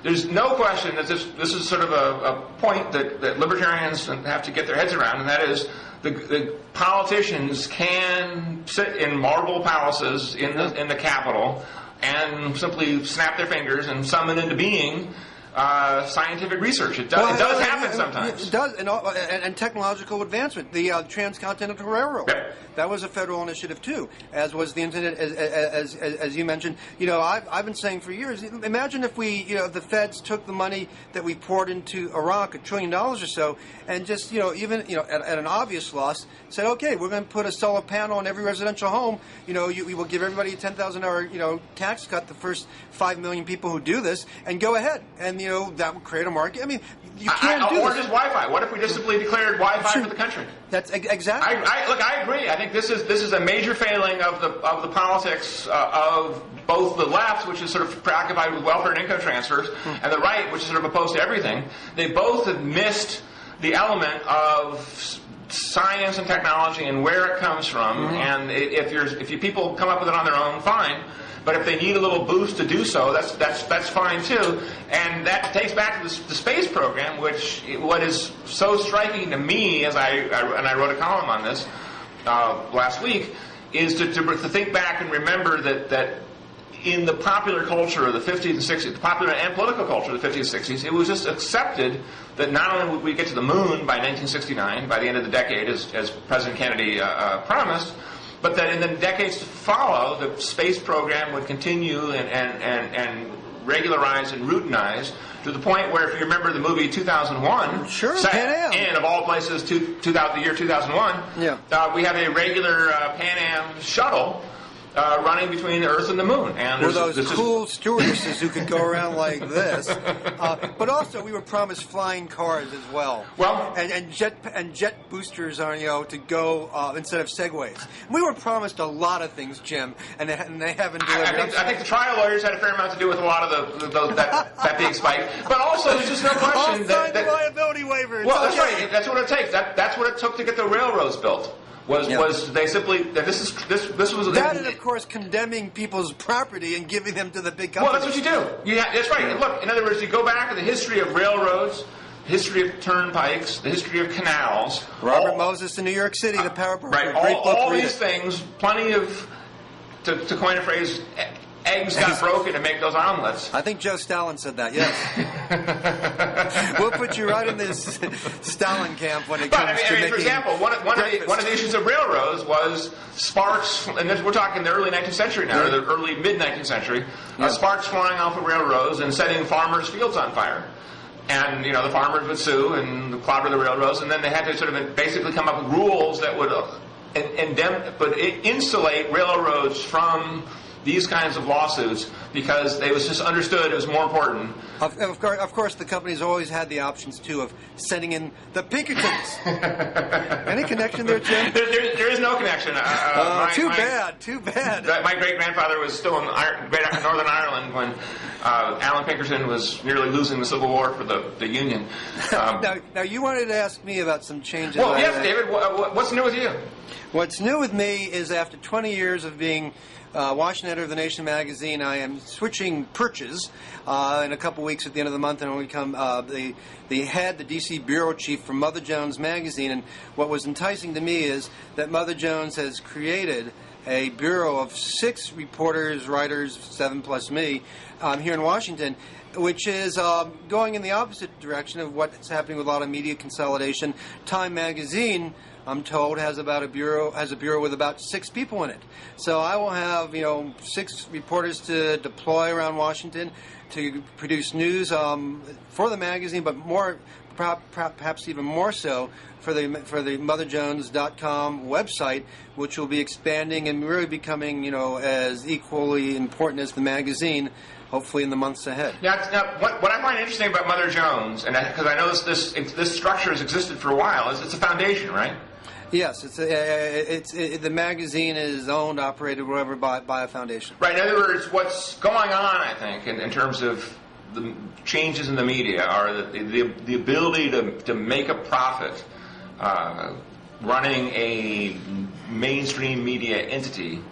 there's no question that this is sort of a point that libertarians have to get their heads around, and that is the politicians can sit in marble palaces in the Capitol and simply snap their fingers and summon into being scientific research. It does happen sometimes. It does, and technological advancement. The Transcontinental Railroad. Yep. That was a federal initiative too, as was the internet, as you mentioned. I've been saying for years. Imagine if the feds took the money that we poured into Iraq, $1 trillion or so, and just even at an obvious loss, said, okay, we're going to put a solar panel on every residential home. We will give everybody a $10,000 tax cut, the first 5 million people who do this, and go ahead. And that would create a market. I mean, you can't do or this. just Wi-Fi. What if we just simply declared Wi-Fi for the country? That's exactly. I agree. I think this is a major failing of the politics of both the left, which is sort of preoccupied with welfare and income transfers, and the right, which is sort of opposed to everything. They both have missed the element of science and technology and where it comes from. And if you people come up with it on their own, fine. But if they need a little boost to do so, that's fine too. And that takes back to the space program, what is so striking to me, and I wrote a column on this last week, is to think back and remember that in the popular culture of the 50s and 60s, the popular and political culture of the 50s and 60s, it was just accepted that not only would we get to the moon by 1969, by the end of the decade, as President Kennedy promised, but that in the decades to follow, the space program would continue and regularize and routinize to the point where, if you remember the movie 2001, Pan Am. And of all places, the year 2001, we have a regular Pan Am shuttle running between the Earth and the Moon. And were those cool stewardesses who could go around like this. But also, we were promised flying cars as well. Well, and jet boosters on to go instead of Segways. We were promised a lot of things, Jim, and they haven't delivered. I think the trial lawyers had a fair amount to do with a lot of that being spiked. But also, there's just no question that the liability waivers. Well, that's right. That's what it takes. That's what it took to get the railroads built. Was they simply this was that, and of course condemning people's property and giving them to the big companies. Well, that's what you do. That's right. And look, in other words, you go back to the history of railroads, the history of turnpikes, the history of canals. Robert Moses in New York City, the Power Broker. Right. All these things, plenty of, to coin a phrase, eggs got broken to make those omelets. I think Joe Stalin said that, yes. We'll put you right in this Stalin camp when it comes to making. For example, one of the issues of railroads was sparks, and we're talking the early 19th century now, or the early mid-19th century, sparks flying off of railroads and setting farmers' fields on fire. And, the farmers would sue and clobber the railroads, and then they had to sort of basically come up with rules that would insulate railroads from these kinds of lawsuits because it was just understood it was more important. Of course, the company's always had the options, too, of sending in the Pinkertons. Any connection there, Jim? There is no connection. Too bad. My great-grandfather was still in Northern Ireland when Alan Pinkerton was nearly losing the Civil War for the Union. Now, you wanted to ask me about some changes. Well, yes, David. What's new with you? What's new with me is after 20 years of being Washington editor of The Nation magazine, I am switching perches in a couple weeks at the end of the month, and I'll become the head, the D.C. bureau chief for Mother Jones magazine. And what was enticing to me is that Mother Jones has created a bureau of 6 reporters, writers, 7 plus me, here in Washington, which is going in the opposite direction of what's happening with a lot of media consolidation. Time magazine, I'm told, has a bureau with about 6 people in it. So I will have 6 reporters to deploy around Washington to produce news for the magazine, but perhaps even more so for the motherjones.com website, which will be expanding and really becoming as equally important as the magazine, hopefully in the months ahead. Now, what I find interesting about Mother Jones, and because I know this structure has existed for a while, is it's a foundation, right? Yes, the magazine is owned, operated, whatever, by a foundation. Right. In other words, what's going on, I think, in terms of the changes in the media, are the ability to make a profit running a mainstream media entity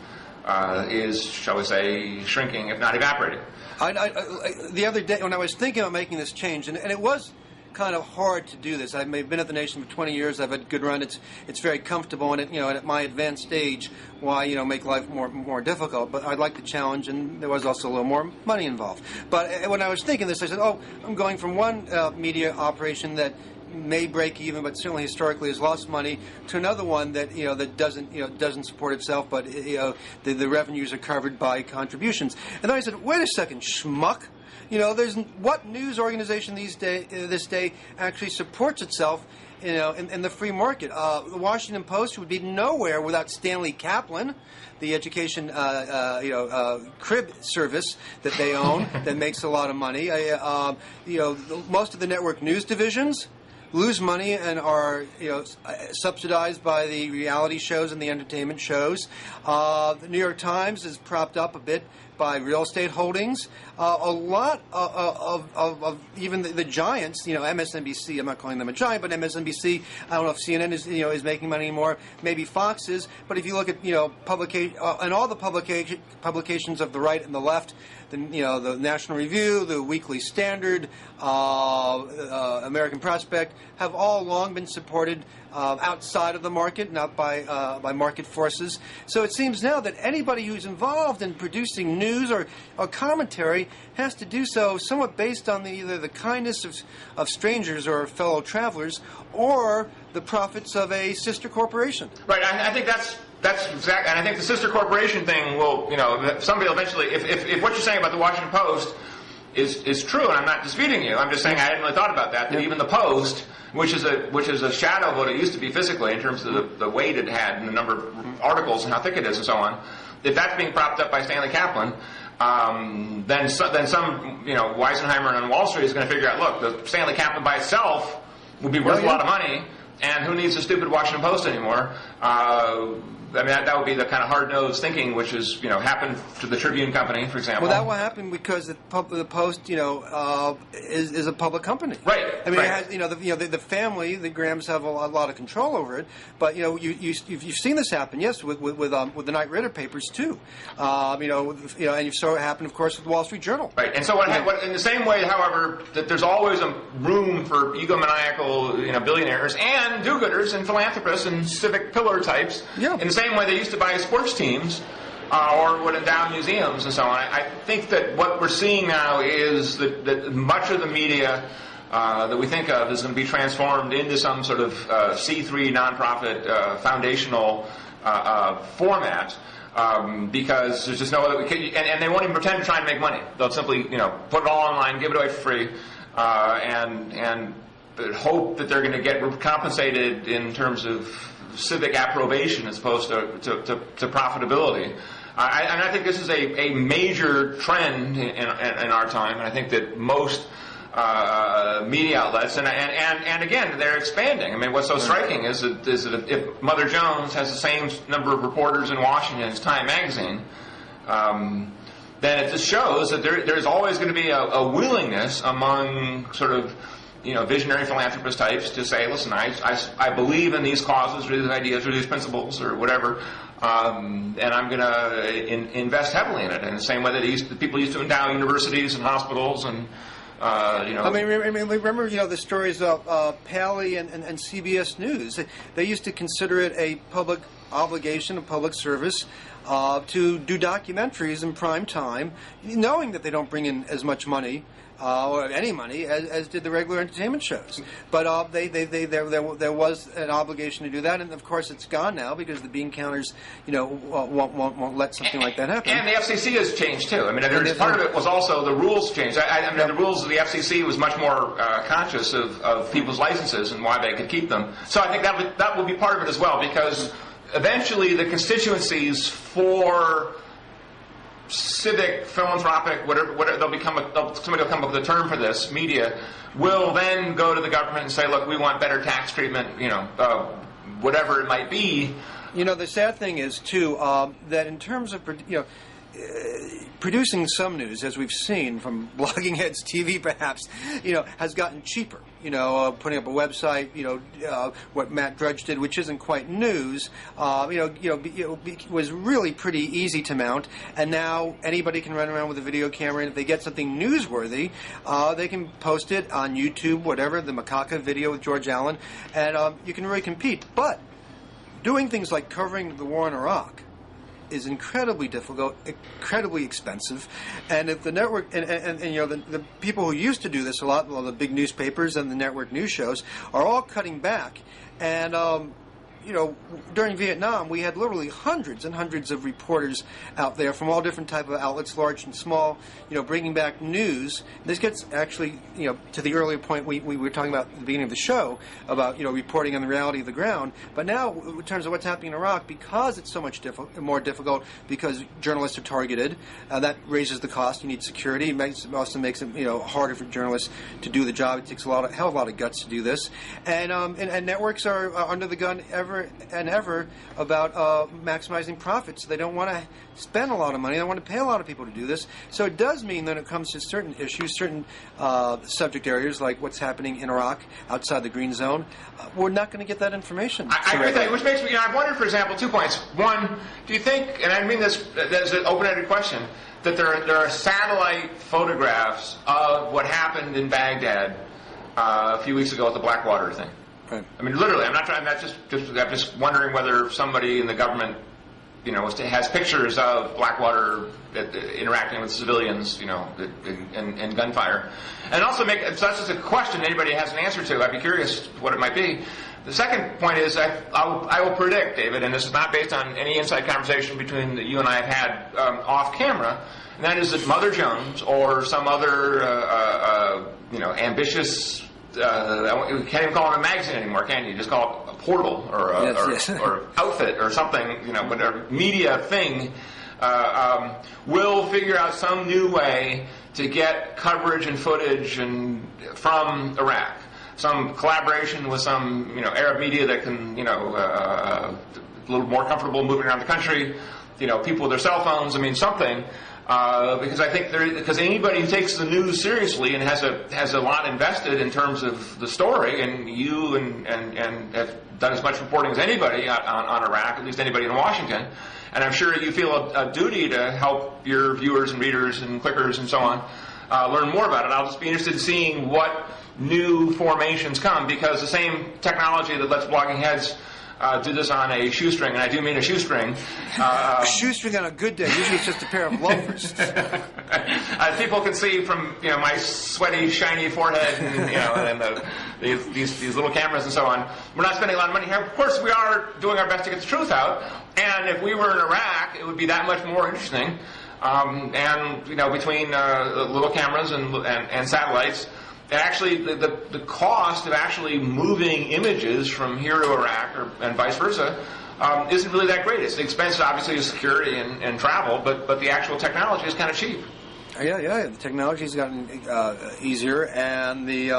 is, shall we say, shrinking, if not evaporating. The other day, when I was thinking about making this change, and it was kind of hard to do this. I've been at the Nation for 20 years. I've had a good run. It's very comfortable, and and at my advanced age, why make life more difficult? But I'd like the challenge, and there was also a little more money involved. But when I was thinking this, I said, I'm going from one media operation that may break even, but certainly historically has lost money, to another one that that doesn't support itself, but the revenues are covered by contributions. And then I said, wait a second, schmuck. There's what news organization this day actually supports itself, in the free market. The Washington Post would be nowhere without Stanley Kaplan, the education, crib service that they own that makes a lot of money. Most of the network news divisions lose money and are subsidized by the reality shows and the entertainment shows. The New York Times is propped up a bit by real estate holdings. A lot of even the giants, MSNBC. I'm not calling them a giant, but MSNBC. I don't know if CNN is making money anymore. Maybe Fox is. But if you look at publication and all the publications of the right and the left, the National Review, the Weekly Standard, American Prospect, have all long been supported outside of the market, not by market forces. So it seems now that anybody who's involved in producing news or commentary has to do so somewhat based on either the kindness of strangers or fellow travelers, or the profits of a sister corporation. Right. I think that's exactly, and I think the sister corporation thing will, somebody will eventually, if what you're saying about the Washington Post is true, and I'm not disputing you, I'm just saying I hadn't really thought about that even the Post, which is a shadow of what it used to be physically in terms of the weight it had and the number of articles and how thick it is and so on, if that's being propped up by Stanley Kaplan, then some Weisenheimer on Wall Street is going to figure out, look, the Stanley Kaplan by itself would be worth a lot of money, and who needs a stupid Washington Post anymore? That would be the kind of hard-nosed thinking, which has happened to the Tribune Company, for example. Well, that will happen because the Post, is a public company. Right. It has, the family, the Grahams have a lot of control over it. But you've seen this happen, yes, with the Knight Ridder papers too. And you saw it happen, of course, with the Wall Street Journal. Right. And so, in the same way, however, that there's always a room for egomaniacal, billionaires and do-gooders and philanthropists and civic pillar types. Yeah. In the same way they used to buy sports teams or would endow museums and so on. I think that what we're seeing now is that much of the media that we think of is going to be transformed into some sort of C3 nonprofit foundational format. Because there's just no other, and they won't even pretend to try and make money. They'll simply, put it all online, give it away for free, and hope that they're going to get compensated in terms of civic approbation as opposed to profitability. And I think this is a major trend in our time, and I think that most media outlets, and again, they're expanding. I mean, what's so striking is that if Mother Jones has the same number of reporters in Washington as Time Magazine, then it just shows that there's always going to be a willingness among sort of visionary philanthropist types to say, listen, I believe in these causes or these ideas or these principles or whatever, and I'm going to invest heavily in it in the same way that the people used to endow universities and hospitals and I mean, remember, the stories of Pally and CBS News. They used to consider it a public obligation, a public service, to do documentaries in prime time, knowing that they don't bring in as much money or any money as did the regular entertainment shows. But there was an obligation to do that, and of course it's gone now because the bean counters, won't let something like that happen. And the FCC has changed too. I mean, part of it was also the rules changed. I mean, the rules of the FCC was much more conscious of people's licenses and why they could keep them. So I think that will be part of it as well, because eventually the constituencies for civic, philanthropic, whatever somebody will come up with a term for this, media, will then go to the government and say, look, we want better tax treatment, whatever it might be. The sad thing is, too, that in terms of, producing some news, as we've seen from Blogging Heads TV, perhaps, has gotten cheaper. Putting up a website, what Matt Drudge did, which isn't quite news, was really pretty easy to mount. And now anybody can run around with a video camera, and if they get something newsworthy, they can post it on YouTube, whatever, the Macaca video with George Allen, and you can really compete. But doing things like covering the war in Iraq is incredibly difficult, incredibly expensive, and if the network and the people who used to do this a lot, well, the big newspapers and the network news shows are all cutting back, and during Vietnam we had literally hundreds and hundreds of reporters out there from all different type of outlets, large and small, bringing back news. This gets actually to the earlier point we were talking about at the beginning of the show about reporting on the reality of the ground. But now in terms of what's happening in Iraq, because it's so much more difficult because journalists are targeted, that raises the cost. You need security. It also makes it harder for journalists to do the job. It takes a hell of a lot of guts to do this, and networks are under the gun ever about maximizing profits. They don't want to spend a lot of money. They want to pay a lot of people to do this. So it does mean that it comes to certain issues, certain subject areas like what's happening in Iraq outside the green zone, we're not going to get that information. I agree with that, which makes me, I've wondered, for example, 2 points. One, do you think, and I mean this as an open-ended question, that there are satellite photographs of what happened in Baghdad a few weeks ago with the Blackwater thing? Right. I mean, literally, I'm just wondering whether somebody in the government, has pictures of Blackwater interacting with civilians, and gunfire. And also so that's just a question anybody has an answer to. I'd be curious what it might be. The second point is I will predict, David, and this is not based on any inside conversation between that you and I have had off camera, and that is that Mother Jones or some other, ambitious. You can't even call it a magazine anymore, can you? Just call it a portal or or outfit or something, whatever media thing. Will figure out some new way to get coverage and footage from Iraq. Some collaboration with some Arab media that can a little more comfortable moving around the country. People with their cell phones. I mean something. Because I think because anybody who takes the news seriously and has a lot invested in terms of the story, and you and have done as much reporting as anybody on Iraq, at least anybody in Washington, and I'm sure you feel a duty to help your viewers and readers and clickers and so on learn more about it. I'll just be interested in seeing what new formations come, because the same technology that lets Blogging Heads do this on a shoestring, and I do mean a shoestring. A shoestring on a good day. Usually it's just a pair of loafers. People can see from my sweaty, shiny forehead, and these little cameras and so on. We're not spending a lot of money here. Of course, we are doing our best to get the truth out. And if we were in Iraq, it would be that much more interesting. Between little cameras and satellites. actually the cost of actually moving images from here to Iraq and vice versa isn't really that great. It's the expense, obviously, of security and travel, but the actual technology is kind of cheap. Yeah. The technology's gotten easier, and the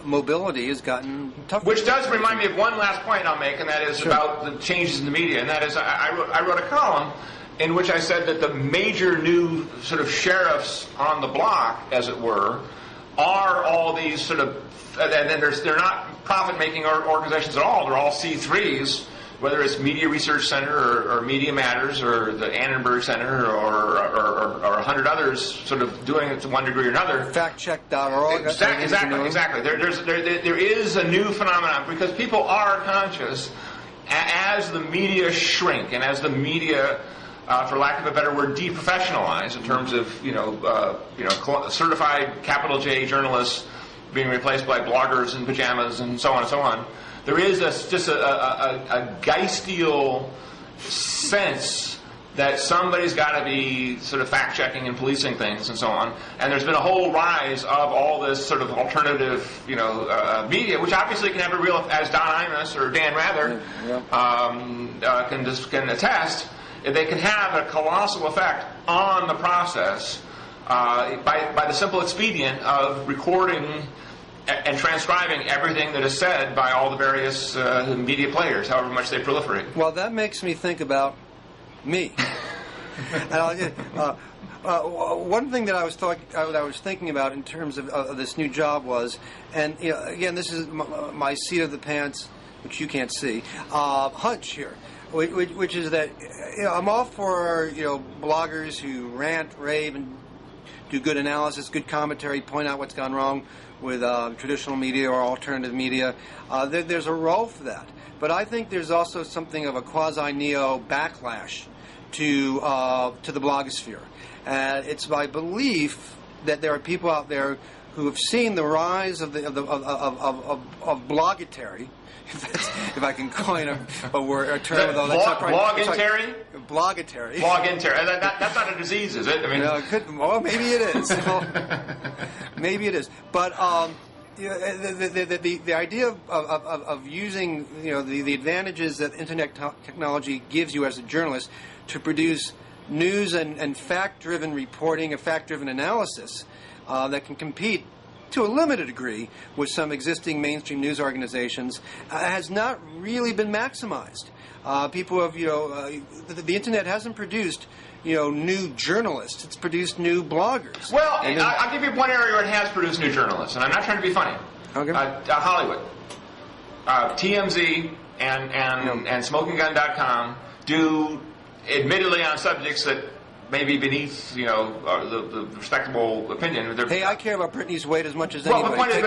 mobility has gotten tougher. Which does remind me of one last point I'll make, and that is about the changes in the media. And that is, I wrote a column in which I said that the major new sort of sheriffs on the block, as it were, are all these sort of, and then they're not profit-making organizations at all. They're all C3s, whether it's Media Research Center or Media Matters or the Annenberg Center or 100 others sort of doing it to one degree or another. Factcheck.org. Exactly. There is a new phenomenon because people are conscious as the media shrink and as the media, for lack of a better word, deprofessionalize in terms of certified capital J journalists being replaced by bloggers in pajamas and so on and so on. There is just a geistial sense that somebody's got to be sort of fact-checking and policing things and so on. And there's been a whole rise of all this sort of alternative, media, which obviously can have a real, as Don Imus or Dan Rather can attest, they can have a colossal effect on the process by the simple expedient of recording and transcribing everything that is said by all the various media players, however much they proliferate. Well, that makes me think about me. And one thing that I was thinking about in terms of this new job was, and again, this is my seat of the pants, which you can't see, hunch here, which is that I'm all for bloggers who rant, rave, and do good analysis, good commentary, point out what's gone wrong with traditional media or alternative media. There's a role for that. But I think there's also something of a quasi-neo backlash to the blogosphere. And it's my belief that there are people out there who have seen the rise of bloggetary, if I can coin a term. Bloggetary? Bloggetary. Bloggetary. That's not a disease, is it? I mean, well, maybe it is. Maybe it is. But the idea of using the advantages that internet technology gives you as a journalist to produce news and fact-driven reporting, a fact-driven analysis that can compete to a limited degree with some existing mainstream news organizations has not really been maximized. People have, the internet hasn't produced, new journalists. It's produced new bloggers. Well, I'll give you one area where it has produced new journalists, and I'm not trying to be funny. Okay. Hollywood. TMZ and SmokingGun.com do, admittedly on subjects that may be beneath, the respectable opinion. Hey, I care about Britney's weight as much as anybody. Well, the point is,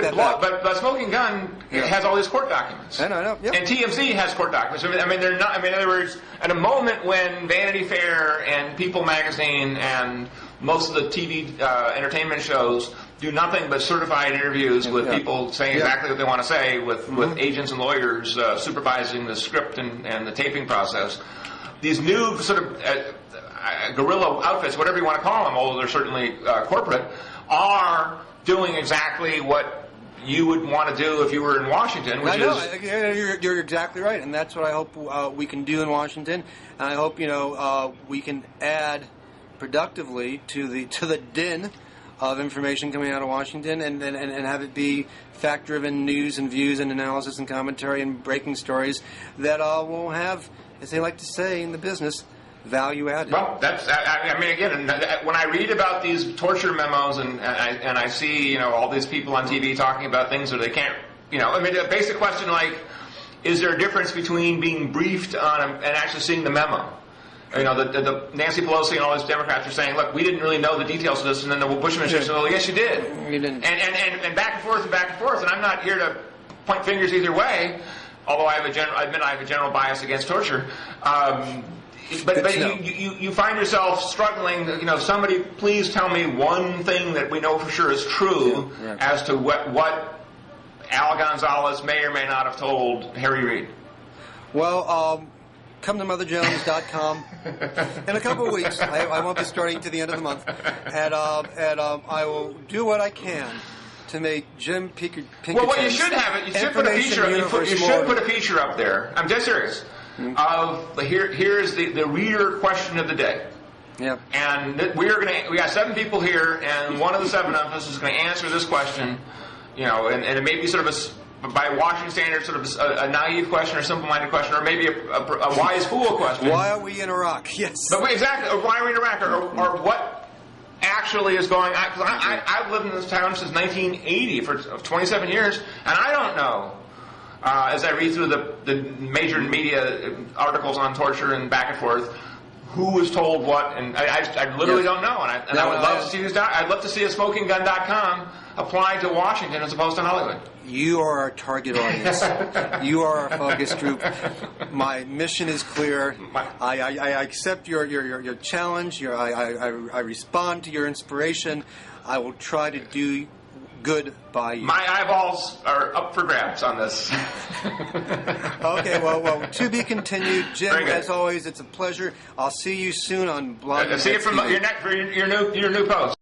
but Smoking Gun has all these court documents. I know. Yep. And TMZ has court documents. They're not. In other words, at a moment when Vanity Fair and People Magazine and most of the TV entertainment shows do nothing but certified interviews with people saying exactly what they want to say, with agents and lawyers supervising the script and the taping process. These new sort of guerrilla outfits, whatever you want to call them, although they're certainly corporate, are doing exactly what you would want to do if you were in Washington. Which you're exactly right, and that's what I hope we can do in Washington. And I hope we can add productively to the din of information coming out of Washington, and have it be fact-driven news and views and analysis and commentary and breaking stories that will have, as they like to say in the business, value added. Well, again, when I read about these torture memos and I see, all these people on TV talking about things that they can't, a basic question like, is there a difference between being briefed on and actually seeing the memo? The Nancy Pelosi and all those Democrats are saying, look, we didn't really know the details of this, and then the Bush administration said, well, yes, you did. You didn't. And back and forth, and I'm not here to point fingers either way, although I admit I have a general bias against torture. But you find yourself struggling, somebody please tell me one thing that we know for sure is true as to what Al Gonzalez may or may not have told Harry Reid. Well, come to motherjones.com in a couple of weeks. I won't be starting to the end of the month. And I will do what I can to make Jim Pinkerton. Well, what you should have it. You should put a feature. You should put a feature up there. I'm dead serious. Of here's the reader question of the day. Yep. And we got 7 people here, and one of the 7 of us is going to answer this question. And it may be sort of by Washington standards, sort of a naive question or simple-minded question, or maybe a wise fool question. Why are we in Iraq? Yes. But exactly. Or why are we in Iraq? Or what actually is going on? Because I've lived in this town since 1980 for 27 years, and I don't know. As I read through the major media articles on torture and back and forth, who was told what, and I literally don't know. And I would love to see this. I'd love to see a smokinggun.com applied to Washington as opposed to Hollywood. You are our target audience. You are our focus group. My mission is clear. I accept your challenge. I respond to your inspiration. I will try to do good by you. My eyeballs are up for grabs on this. Okay, well, to be continued. Jim, as always, it's a pleasure. I'll see you soon on Blog. See you from your new post.